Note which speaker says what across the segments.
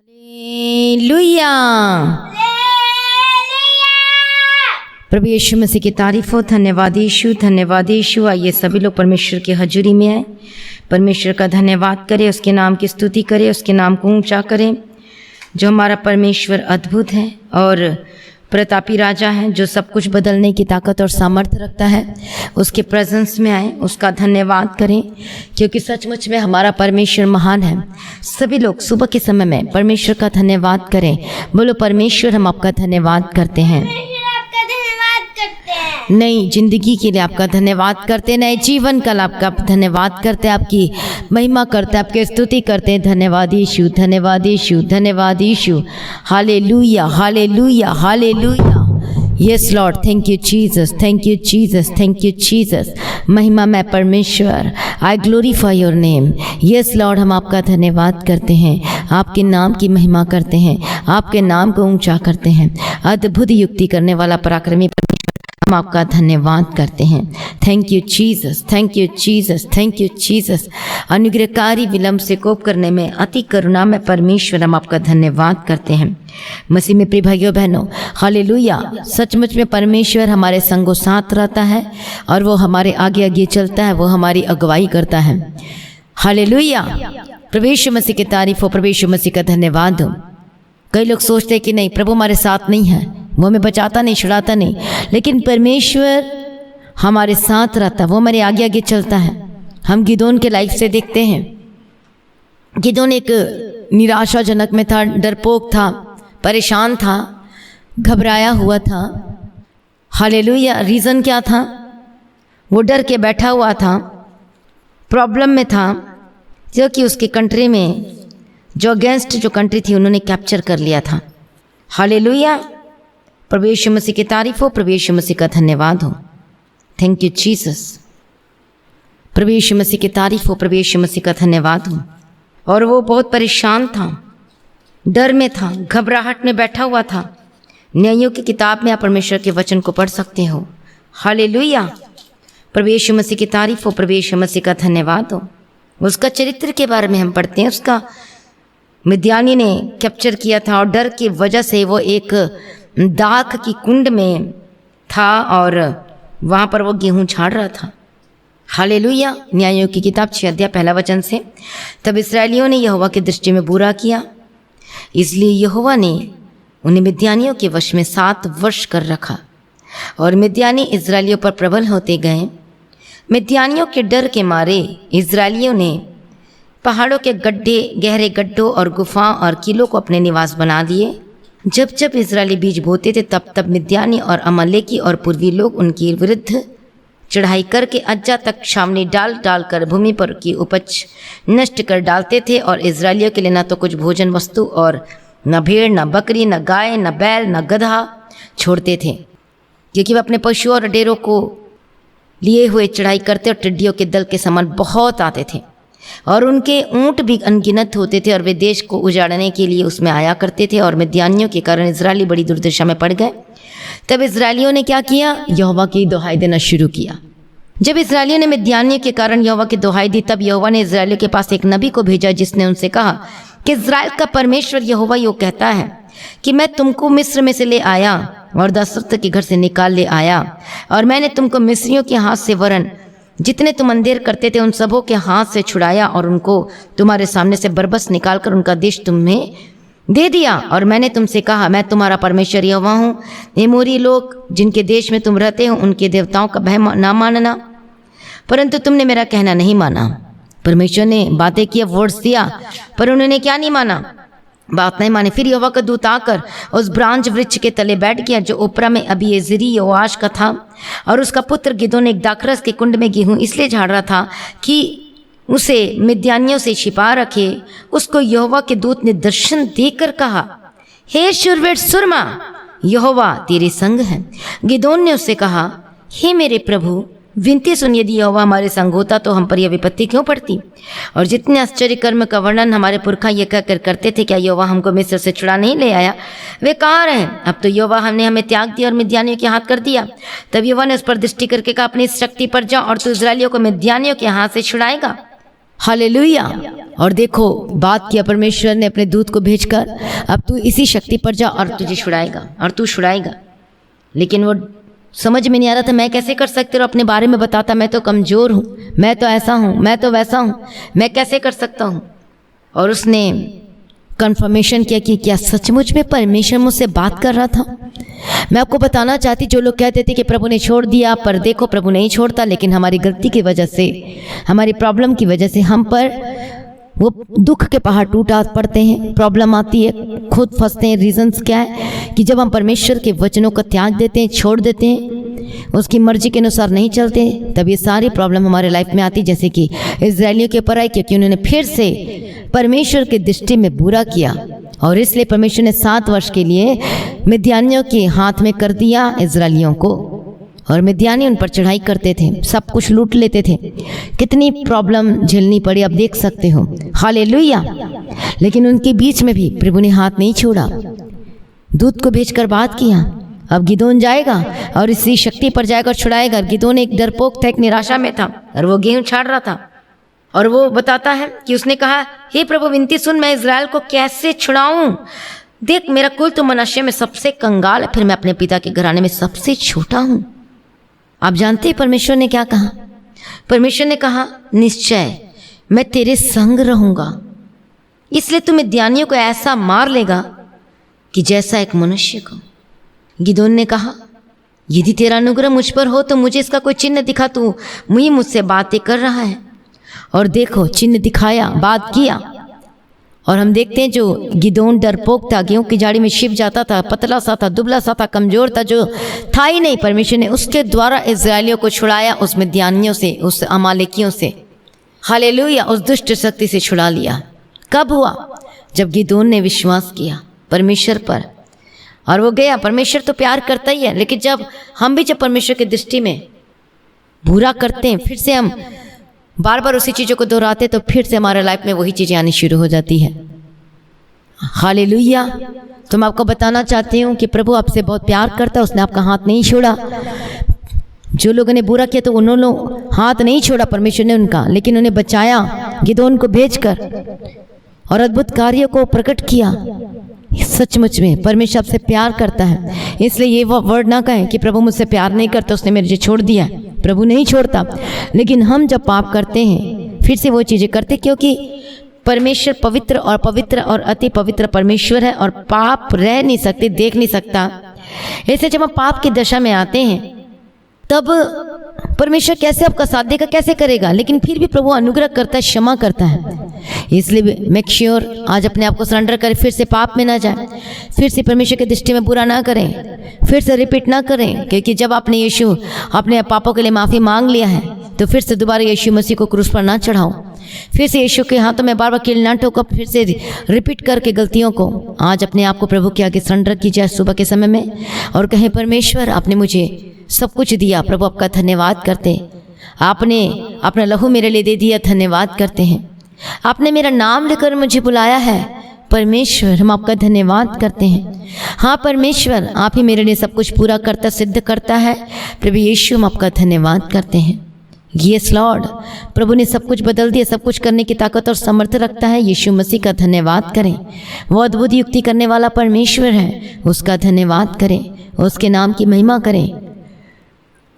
Speaker 1: Hallelujah. प्रभु यीशु मसीह की तारीफ हो। धन्यवाद यीशु, धन्यवाद यीशु। आइए सभी लोग परमेश्वर की हजूरी में आए, परमेश्वर का धन्यवाद करें, उसके नाम की स्तुति करें, उसके नाम को ऊंचा करें। जो हमारा परमेश्वर अद्भुत है और प्रतापी राजा है, जो सब कुछ बदलने की ताकत और सामर्थ्य रखता है, उसके प्रेजेंस में आए, उसका धन्यवाद करें, क्योंकि सचमुच में हमारा परमेश्वर महान है। सभी लोग सुबह के समय में परमेश्वर का धन्यवाद करें। बोलो परमेश्वर, हम आपका धन्यवाद करते हैं, नई जिंदगी के लिए आपका धन्यवाद करते हैं, नए जीवन का आपका धन्यवाद करते हैं, आपकी महिमा करते हैं, आपकी स्तुति करते हैं। धन्यवाद यीशु, धन्यवाद यीशु, धन्यवाद यीशु। Hallelujah, hallelujah, hallelujah. Yes Lord, thank you Jesus, thank you Jesus, thank you Jesus. महिमा में परमेश्वर, I glorify your name. Yes Lord, हम आपका धन्यवाद करते हैं, आपके नाम की महिमा करते हैं, आपके नाम को ऊंचा करते हैं। अद्भुत युक्ति करने वाला पराक्रमी परमेश्वर, हम आपका धन्यवाद करते हैं। Thank you Jesus, thank you Jesus, thank you Jesus. अनुग्रहकारी, विलंब से कोप करने में अति करुणा में परमेश्वर, हम आपका धन्यवाद करते हैं। मसीह में प्रिय भाइयों बहनों, हालेलुया। सचमुच में परमेश्वर हमारे संगों साथ रहता है और वो हमारे आगे आगे चलता है, वो हमारी अगुवाई करता है। हालेलुया। प्रभु यीशु मसीह की तारीफ हो, प्रभु यीशु मसीह का धन्यवाद हो। कई लोग सोचते हैं कि नहीं, प्रभु हमारे साथ नहीं है, वो हमें बचाता नहीं, छुड़ाता नहीं, लेकिन परमेश्वर हमारे साथ रहता है, वो हमारे आगे आगे चलता है। हम गिदोन के लाइफ से देखते हैं, गिदोन एक निराशाजनक में था, डरपोक था, परेशान था, घबराया हुआ था। हालेलुया। रीज़न क्या था? वो डर के बैठा हुआ था, प्रॉब्लम में था, क्योंकि उसके कंट्री में जो अगेंस्ट जो कंट्री थी, उन्होंने कैप्चर कर लिया था। हालेलुया। प्रभु यीशु मसीह की तारीफ हो, प्रभु यीशु मसीह का धन्यवाद हो। Thank you Jesus. प्रभु यीशु मसीह की तारीफ हो, प्रभु यीशु मसीह का धन्यवाद हो। और वो बहुत परेशान था, डर में था, घबराहट में बैठा हुआ था। न्यायों की किताब में आप परमेश्वर के वचन को पढ़ सकते हो। हालेलुया। प्रभु यीशु मसीह की तारीफ हो, प्रभु यीशु मसीह का धन्यवाद हो। उसका चरित्र के बारे में हम पढ़ते हैं। उसका मिद्यानी ने कैप्चर किया था और डर की वजह से वो एक दाख की कुंड में था और वहाँ पर वो गेहूँ झाड़ रहा था। हालेलुया। न्यायों की किताब 6 अध्याय 1 वचन से, तब इस्राएलियों ने यहोवा की दृष्टि में बुरा किया, इसलिए यहोवा ने उन्हें मिद्यानियों के वश में 7 वर्ष कर रखा और मिद्यानी इस्राएलियों पर प्रबल होते गए। मिद्यानियों के डर के मारे इस्राएलियों ने पहाड़ों के गड्ढे, गहरे गड्ढों और गुफाओं और किलों को अपने निवास बना दिए। जब जब इस्राएली बीज बोते थे, तब तब मिद्यानी और अमलेकी और पूर्वी लोग उनके विरुद्ध चढ़ाई करके अज्जा तक छावनी डाल डाल कर भूमि पर की उपज नष्ट कर डालते थे। और इस्राएलियों के लिए न तो कुछ भोजन वस्तु और न भेड़, न बकरी, न गाय, न बैल, न गधा छोड़ते थे, क्योंकि वे अपने पशुओं और डेरों को लिए हुए चढ़ाई करते और टिड्डियों के दल के समान बहुत आते थे। और उनके ऊँट भी अनगिनत होते थे और वे देश को उजाड़ने के लिए उसमें आया करते थे। और मिद्यानियों के कारण इजरायली बड़ी दुर्दशा में पड़ गए। तब इजरायलियों ने क्या किया? यहोवा की दुहाई देना शुरू किया। जब इजरायलियों ने मिद्यानियों के कारण यहोवा की दुहाई दी, तब यहोवा ने इजरायलियों के पास एक नबी को भेजा, जिसने उनसे कहा कि इजराइल का परमेश्वर यहोवा यो कहता है कि मैं तुमको मिस्र में से ले आया और दासत्व के घर से निकाल ले आया, और मैंने तुमको मिस्रियों के हाथ से, वरन जितने तुम अंधेर करते थे उन सबों के हाथ से छुड़ाया और उनको तुम्हारे सामने से बरबस निकालकर उनका देश तुम्हें दे दिया। और मैंने तुमसे कहा, मैं तुम्हारा परमेश्वर यहोवा हूँ। एमोरी लोग जिनके देश में तुम रहते हो, उनके देवताओं का भय ना मानना, परंतु तुमने मेरा कहना नहीं माना। परमेश्वर ने बातें की, वर्ड्स दिया, पर उन्होंने क्या नहीं माना? बात नहीं माने। फिर यहोवा का दूत आकर उस ब्रांच वृक्ष के तले बैठ गया, जो ओपरा में अबीएजेरी योआश का था। और उसका पुत्र गिदोन एक दाखरस के कुंड में गेहूं इसलिए झाड़ रहा था कि उसे मिद्यानियों से छिपा रखे। उसको यहोवा के दूत ने दर्शन देकर कहा, हे शूरवीर सुरमा, यहोवा तेरे संग है। गिदोन ने उससे कहा, हे मेरे प्रभु, विनती सुन, यदि यहोवा हमारे संग होता तो हम पर यह विपत्ति क्यों पड़ती? और जितने आश्चर्य कर्म का वर्णन हमारे पुरखा ये कहकर करते थे, क्या यहोवा हमको मिस्र से छुड़ा नहीं ले आया? वे कहाँ रहे? अब तो यहोवा हमने हमें त्याग दिया और मिद्यानियों के हाथ कर दिया। तब यहोवा ने उस पर दृष्टि करके कहा, अपनी शक्ति पर जा और तू इस्राएलियों को मिद्यानियों के हाथ से छुड़ाएगा। हालेलुया। और देखो बात किया परमेश्वर ने अपने दूत को भेजकर, अब तू इसी शक्ति पर जा और तुझे छुड़ाएगा और तू छुड़ाएगा। लेकिन वो समझ में नहीं आ रहा था मैं कैसे कर सकती हूँ। अपने बारे में बताता मैं तो कमज़ोर हूँ, मैं तो ऐसा हूँ, मैं तो वैसा हूँ, मैं कैसे कर सकता हूँ। और उसने कंफर्मेशन किया कि क्या सचमुच में परमेश्वर मुझसे बात कर रहा था। मैं आपको बताना चाहती, जो लोग कहते थे कि प्रभु ने छोड़ दिया, पर देखो प्रभु नहीं छोड़ता, लेकिन हमारी गलती की वजह से, हमारी प्रॉब्लम की वजह से हम पर वो दुख के पहाड़ टूटा पड़ते हैं, प्रॉब्लम आती है, खुद फंसते हैं। रीजंस क्या है कि जब हम परमेश्वर के वचनों को त्याग देते हैं, छोड़ देते हैं, उसकी मर्जी के अनुसार नहीं चलते, तब ये सारी प्रॉब्लम हमारे लाइफ में आती। जैसे कि इजरायलियों के ऊपर आई, क्योंकि उन्होंने फिर से परमेश्वर के दृष्टि में बुरा किया और इसलिए परमेश्वर ने 7 वर्ष के लिए मिद्यानियों के हाथ में कर दिया इजरायलियों को। और मिद्यानी उन पर चढ़ाई करते थे, सब कुछ लूट लेते थे। कितनी प्रॉब्लम झेलनी पड़ी आप देख सकते हो। हालेलुया। लेकिन उनके बीच में भी प्रभु ने हाथ नहीं छोड़ा, दूत को भेजकर बात किया। अब गिदोन जाएगा और इसी शक्ति पर जाएगा और छुड़ाएगा। गिदोन एक डरपोक था, एक निराशा में था और वो गेहूं छाड़ रहा था। और वो बताता है कि उसने कहा, हे प्रभु विनती सुन, मैं इज़राइल को कैसे छुड़ाऊं। देख मेरा कुल तो मनुष्य में सबसे कंगाल है, फिर मैं अपने पिता के घराने में सबसे छोटा हूं। आप जानते हैं परमेश्वर ने क्या कहा? परमेश्वर ने कहा, निश्चय मैं तेरे संग रहूंगा, इसलिए तू मिद्यानियों को ऐसा मार लेगा कि जैसा एक मनुष्य को। गिदोन ने कहा, यदि तेरा अनुग्रह मुझ पर हो तो मुझे इसका कोई चिन्ह दिखा, तू मुझसे बातें कर रहा है। और देखो चिन्ह दिखाया, बात किया। और हम देखते हैं जो गिदोन डरपोक था, गेहूं की झाड़ी में छिप जाता था, पतला सा था, दुबला सा था, कमजोर था, जो था ही नहीं, परमेश्वर ने उसके द्वारा इजरायलियों को छुड़ाया, उस मिद्यानियों से, उस अमालेकियों से। हालेलुया। उस दुष्ट शक्ति से छुड़ा लिया। कब हुआ? जब गिदोन ने विश्वास किया परमेश्वर पर और वो गया। परमेश्वर तो प्यार करता ही है, लेकिन जब हम भी जब परमेश्वर की दृष्टि में बुरा करते हैं, फिर से हम बार बार उसी चीज़ों को दोहराते, तो फिर से हमारे लाइफ में वही चीज़ें आनी शुरू हो जाती है। हालेलुया। तो मैं आपको बताना चाहती हूँ कि प्रभु आपसे बहुत प्यार करता है, उसने आपका हाथ नहीं छोड़ा। जो लोगों ने बुरा किया तो उन्होंने हाथ नहीं छोड़ा परमेश्वर ने उनका, लेकिन उन्हें बचाया गिदोन को भेजकर और अद्भुत कार्यों को प्रकट किया। सचमुच में परमेश्वर आपसे प्यार करता है, इसलिए ये वर्ड ना कहें कि प्रभु मुझसे प्यार नहीं करता, उसने मुझे छोड़ दिया। प्रभु नहीं छोड़ता, लेकिन हम जब पाप करते हैं फिर से वो चीज़ें करते, क्योंकि परमेश्वर पवित्र और अति पवित्र परमेश्वर है और पाप रह नहीं सकते, देख नहीं सकता। ऐसे जब हम पाप की दशा में आते हैं तब परमेश्वर कैसे आपका साथ देगा, कैसे करेगा? लेकिन फिर भी प्रभु अनुग्रह करता है, क्षमा करता है। इसलिए मेक श्योर आज अपने आप को सरेंडर करें, फिर से पाप में ना जाए, फिर से परमेश्वर की दृष्टि में बुरा ना करें, फिर से रिपीट ना करें। क्योंकि जब आपने यीशु अपने पापों के लिए माफ़ी मांग लिया है तो फिर से दोबारा यीशु मसीह को क्रूस पर ना चढ़ाओ, फिर से यीशु के हाथों में बार बार कील ना ठोको, फिर से रिपीट करके गलतियों को आज अपने आप को प्रभु के आगे सरेंडर कीजिए सुबह के समय में और कहें, परमेश्वर आपने मुझे सब कुछ दिया, प्रभु आपका धन्यवाद करते हैं। आपने अपना लहू मेरे लिए दे दिया, धन्यवाद करते हैं। आपने मेरा नाम लेकर मुझे बुलाया है, परमेश्वर हम आपका धन्यवाद करते हैं। हाँ परमेश्वर, आप ही मेरे लिए सब कुछ पूरा करता, सिद्ध करता है। प्रभु यीशु हम आपका धन्यवाद करते हैं। यस लॉर्ड, प्रभु ने सब कुछ बदल दिया, सब कुछ करने की ताकत और समर्थ रखता है। यीशु मसीह का धन्यवाद करें, वो अद्भुत युक्ति करने वाला परमेश्वर है, उसका धन्यवाद करें, उसके नाम की महिमा करें।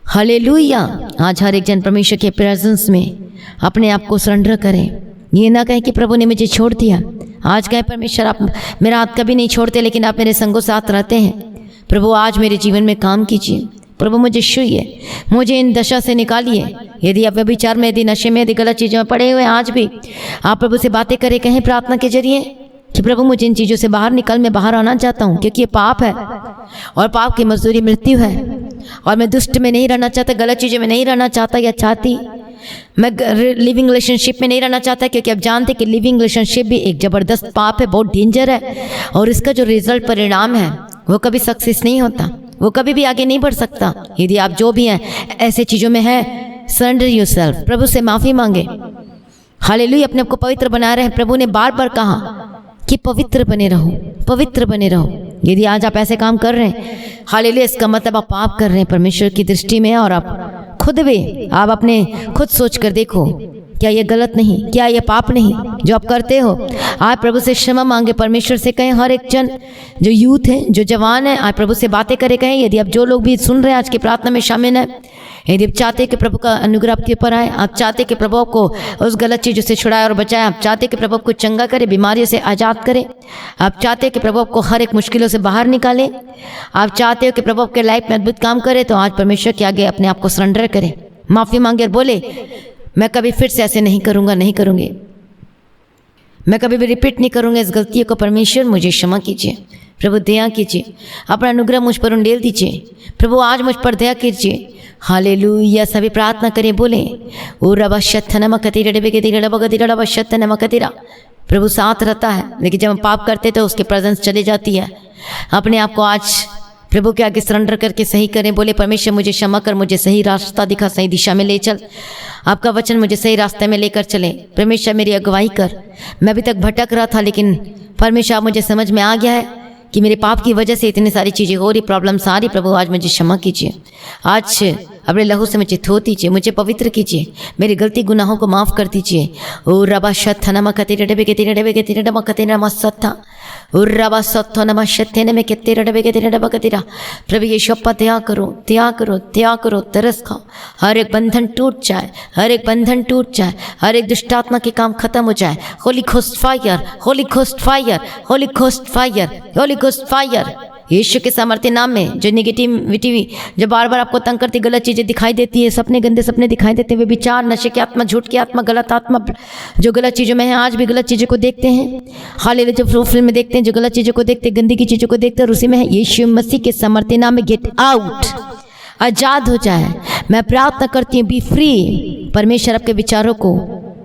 Speaker 1: हालेलुया। आज हर एक जन परमेश्वर के प्रेजेंस में अपने आप को सरेंडर करें। ये ना कहें कि प्रभु ने मुझे छोड़ दिया। आज कहें, परमेश्वर आप मेरा हाथ कभी नहीं छोड़ते, लेकिन आप मेरे संगों साथ रहते हैं। प्रभु आज मेरे जीवन में काम कीजिए, प्रभु मुझे छूइए, मुझे इन दशा से निकालिए। यदि आप व्यभिचार में, यदि नशे में, यदि गलत चीज़ों में पड़े हुए हैं, आज भी आप प्रभु से बातें करें, कहें प्रार्थना के जरिए कि प्रभु मुझे इन चीज़ों से बाहर निकल, मैं बाहर आना चाहता हूँ, क्योंकि ये पाप है और पाप की मजदूरी मृत्यु है। और मैं दुष्ट में नहीं रहना चाहता, गलत चीज़ों में नहीं रहना चाहता या चाहती, मैं लिविंग रिलेशनशिप में नहीं रहना चाहता, क्योंकि आप जानते कि लिविंग रिलेशनशिप भी एक ज़बरदस्त पाप है, बहुत डेंजर है। और इसका जो रिजल्ट परिणाम है वो कभी सक्सेस नहीं होता, वो कभी भी आगे नहीं बढ़ सकता। यदि आप जो भी हैं ऐसे चीज़ों में हैं, सरेंडर योरसेल्फ, प्रभु से माफ़ी मांगे। हालेलुया। अपने आप को पवित्र बना रहे हैं। प्रभु ने बार बार कहा कि पवित्र बने रहो, पवित्र बने रहो। यदि आज आप ऐसे काम कर रहे हैं, हालेलुया, इसका मतलब आप पाप कर रहे हैं परमेश्वर की दृष्टि में। और आप खुद भी, आप अपने खुद सोच कर देखो क्या ये गलत नहीं, क्या ये पाप नहीं जो आप करते हो? आज प्रभु से क्षमा मांगे, परमेश्वर से कहें। हर एक जन जो यूथ है, जो जवान है, आज प्रभु से बातें करे कहें। यदि आप जो लोग भी सुन रहे हैं आज की प्रार्थना में शामिल हैं, यदि आप चाहते कि प्रभु का अनुग्रह आपके ऊपर आए, आप चाहते कि प्रभु को उस गलत चीज़ों से छुड़ाए और बचाए, आप चाहते कि प्रभु को चंगा करे, बीमारियों से आज़ाद करे, आप चाहते कि प्रभु को हर एक मुश्किलों से बाहर निकाले, आप चाहते हो कि प्रभु के लाइफ में अद्भुत काम करे, तो आज परमेश्वर के आगे अपने आप को सरेंडर करें, माफ़ी मांगे और बोले, मैं कभी फिर से ऐसे नहीं करूँगा, नहीं करूँगी, मैं कभी भी रिपीट नहीं करूँगा इस गलतियों को। परमेश्वर मुझे क्षमा कीजिए, प्रभु दया कीजिए, अपना अनुग्रह मुझ पर उंडेल दीजिए, प्रभु आज मुझ पर दया कीजिए। हालेलुया। सभी प्रार्थना करें, बोले ओ रबा शत्थनम कतिरा डबे कतिरा डबा कतिरा डबा शत्थनम कतिरा। प्रभु साथ रहता है, लेकिन जब हम पाप करते तो उसके प्रेजेंस चली जाती है। अपने आप को आज प्रभु के आगे सरेंडर करके सही करें, बोले परमेश्वर मुझे क्षमा कर, मुझे सही रास्ता दिखा, सही दिशा में ले चल, आपका वचन मुझे सही रास्ते में लेकर चले। परमेश्वर मेरी अगुवाई कर, मैं अभी तक भटक रहा था, लेकिन परमेश्वर आप मुझे समझ में आ गया है कि मेरे पाप की वजह से इतनी सारी चीज़ें हो रही, प्रॉब्लम सारी। प्रभु आज मुझे क्षमा कीजिए, आज अपने लहू से मुझे धो दीजिए, मुझे पवित्र कीजिए, मेरी गलती गुनाहों को माफ़ कर दीजिए। ओ रबा शत्था नम कतिरा डबे कतिरा डबे कतिरा डबा कतिरा नम सत्था ओ रबा सत्थो नम शत्थे नम कतिरा डबे कतिरा डबा कतिरा। प्रभु यीशु अप्पा दया करो, दया करो, दया करो, तरस खाओ, हर एक बंधन टूट जाए, हर एक बंधन टूट जाए, हर एक दुष्टात्मा के काम खत्म हो जाए। Holy ghost fire, holy ghost fire, holy ghost fire, holy ghost fire. यीशु के सामर्थ्य नाम में जो निगेटिविटी, जो बार बार आपको तंग करती गलत चीज़ें दिखाई देती है, सपने गंदे सपने दिखाई देते हैं, वे विचार, नशे की आत्मा, झूठ की आत्मा, गलत आत्मा जो गलत चीज़ों में है, आज भी गलत चीज़ों को देखते हैं। हालेलुया। जो फिल्म में देखते हैं, जो गलत चीज़ों को देखते हैं, गंदी की चीज़ों को देखते हैं, और उसी में है। यीशु मसीह के सामर्थ्य नाम में गेट आउट, आज़ाद हो जाए। मैं प्रार्थना करती हूँ, बी फ्री। परमेश्वर आपके विचारों को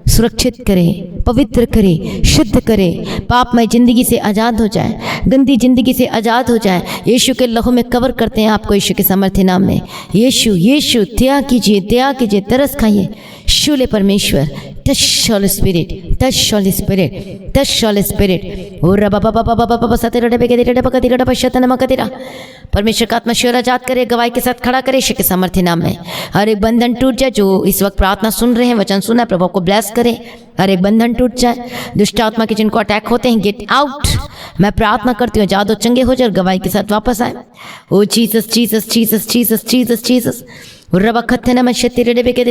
Speaker 1: सुरक्षित करे, पवित्र करे, शुद्ध करे, पापमय जिंदगी से आज़ाद हो जाए, गंदी जिंदगी से आज़ाद हो जाए। यीशु के लहू में कवर करते हैं आपको, यीशु के सामर्थ्य नाम में। यीशु यीशु दया कीजिए, दया कीजिए, तरस खाइए। शूले परमेश्वर, touch holy spirit, touch holy spirit, touch holy spirit. ओ रबा बाबा बाबा बाबा सतेरा डबे के डबा का डबा शतनमा का तेरा। परमेश्वर का आत्मा शोर आजाद करे, गवाही के साथ खड़ा करे, यीशु के सामर्थ्य नाम में। हर एक बंधन टूट जाए। जो इस वक्त प्रार्थना सुन रहे हैं, वचन सुना है, प्रभु को ब्लेस करे, हर एक बंधन टूट जाए। दुष्ट आत्मा के जिनको अटैक होते हैं, गेट आउट। मैं प्रार्थना करती हूँ, जादू चंगे हो जाए और गवाही के साथ वापस आए। ओ Jesus Jesus Jesus Jesus Jesus Jesus. रबा खत्ते न मशे रेडे के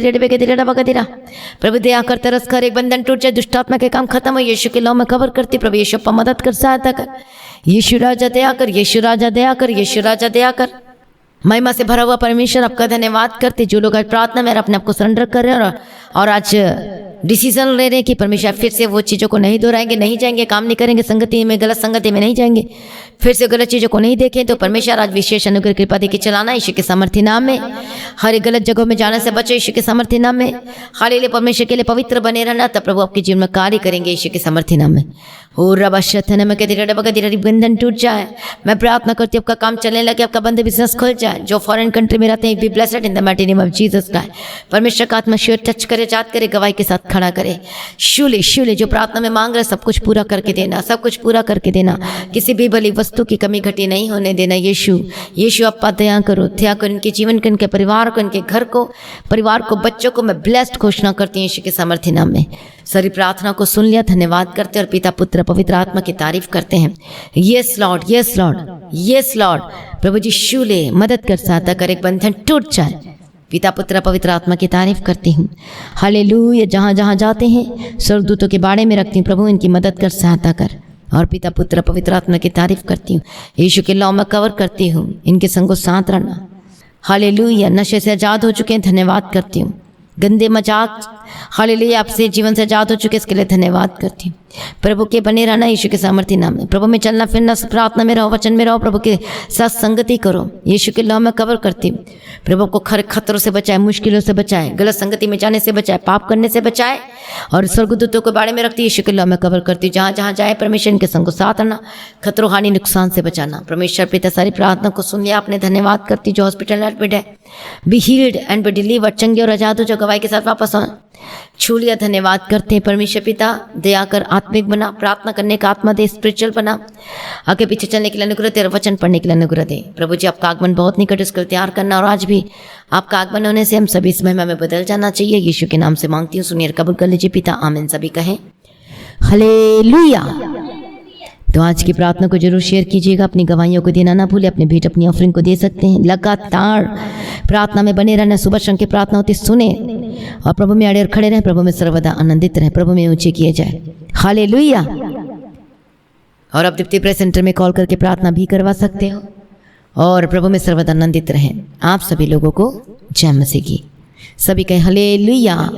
Speaker 1: रबा का तेरा। प्रभु दया कर, तरस कर, एक बंधन टूट जाए, दुष्ट आत्मा के काम खत्म हो। यीशु के लौ में कवर करती। प्रभु यीशु पर मदद कर, सहायता कर। यीशु राजा दया कर, यीशु राजा दया कर, यीशु राजा दया कर। महिमा से भरा हुआ परमेश्वर आपका धन्यवाद करते। जो लोग आज प्रार्थना में अपने आप को सरेंडर कर रहे हैं और आज डिसीजन ले रहे हैं कि परमेश्वर फिर से वो चीज़ों को नहीं दोहराएंगे, नहीं जाएंगे, काम नहीं करेंगे, संगति में, गलत संगति में नहीं जाएंगे, फिर से गलत चीज़ों को नहीं देखें, तो परमेश्वर आज विशेष अनुग्रह कृपा देके चलाना यीशु के सामर्थ्य नाम में। हर एक गलत जगहों में जाने से बचो यीशु के सामर्थ्य नाम में। हालेलुया। परमेश्वर के लिए पवित्र बने रहना, तब प्रभु आपके जीवन में कार्य करेंगे यीशु के सामर्थ्य नाम में। हो रबा शतन में कहती बंधन टूट जाए। मैं प्रार्थना करती हूँ आपका काम चलने लगे, आपका बंद बिजनेस खुल जाए। जो फॉरेन कंट्री में रहते हैं, be blessed in the mighty name of Jesus का। परमेश्वर का आत्मा शिव टच करे, जात करे, गवाही के साथ खड़ा करे। शूले शूले जो प्रार्थना में मांग रहे, सब कुछ पूरा करके देना, सब कुछ पूरा करके देना। किसी भी भली वस्तु की कमी घटी नहीं होने देना। यीशु यीशु आप दया करो, दया करो। इनके जीवन को, इनके परिवार को, इनके घर को, परिवार को, बच्चों को मैं ब्लेस्ड घोषणा करती हूँ यीशु के सामर्थ्य नाम में। सारी प्रार्थना को सुन लिया, धन्यवाद करते और पिता पुत्र पवित्र आत्मा की तारीफ करते हैं। Yes lord, yes lord, yes lord. प्रभु जी शूले मदद कर, सहायता कर, एक बंधन टूट जाए। पिता पुत्र पवित्र आत्मा की तारीफ करती हूँ। हालेलुया। जहाँ जहाँ जाते हैं स्वर्गदूतों के बाड़े में रखती हूँ। प्रभु इनकी मदद कर, सहायता कर, और पिता पुत्र पवित्र आत्मा की तारीफ करती हूँ। यीशु के लौ में कवर करती हूँ, इनके संगों साथ रहना। हालेलुया। नशे से आज़ाद हो चुके हैं, धन्यवाद करती हूँ। गंदे मजाक, हालेलुया, आपसे जीवन से आज़ाद हो चुके, इसके लिए धन्यवाद करती हूँ। प्रभु के बने रहना यीशु के सामर्थ्य नाम में। प्रभु में चलना फिरना, प्रार्थना में रहो, वचन में रहो, प्रभु के साथ संगति करो। यीशु के लौ में कवर करती हूँ। प्रभु को खतरों से बचाए, मुश्किलों से बचाए, गलत संगति में जाने से बचाए, पाप करने से बचाए, और स्वर्गदूतों के बारे में रखती यीशु के लौ में कवर करती हूँ। जहाँ जहाँ जाए परमेश्वर इनके संग को साथ रहना, खतरों हानि नुकसान से बचाना। परमेश्वर पिता सारी प्रार्थना को सुन लिया आपने, धन्यवाद करती। जो हॉस्पिटल एडमिट है, be healed and be delivered, चंगे और आजाद हो, जो गवाही के साथ वापस आए। छू लिया। धन्यवाद करते हैं परमेश्वर पिता, दया कर आत्मिक बना, प्रार्थना करने का आत्मा दे, स्पिरिचुअल बना, आगे पीछे चलने के लिए अनुग्रह दे और वचन पढ़ने के लिए अनुग्रह दे। प्रभु जी आपका आगमन बहुत निकट, इसको तैयार करना, और आज भी आपका आगमन होने से हम सभी इस महिमा में बदल जाना चाहिए। यीशु के नाम से मांगती हूँ, सुनिए, कबूल कर लीजिए पिता, आमीन। सभी कहें हालेलुया। तो आज की प्रार्थना को जरूर शेयर कीजिएगा, अपनी गवाहियों को देना ना भूले, अपने भेंट अपनी ऑफरिंग को दे सकते हैं। लगातार प्रार्थना में बने रहना, सुबह शाम की प्रार्थना होती सुने और प्रभु में अड़े और खड़े रहें, प्रभु में सर्वदा आनंदित रहें, प्रभु में ऊंचे किए जाए। हालेलुया। और आप दीप्ति प्रेस सेंटर में कॉल करके प्रार्थना भी करवा सकते हो और प्रभु में सर्वदा आनंदित रहें। आप सभी लोगों को जय मसीह की। सभी कहें हालेलुया।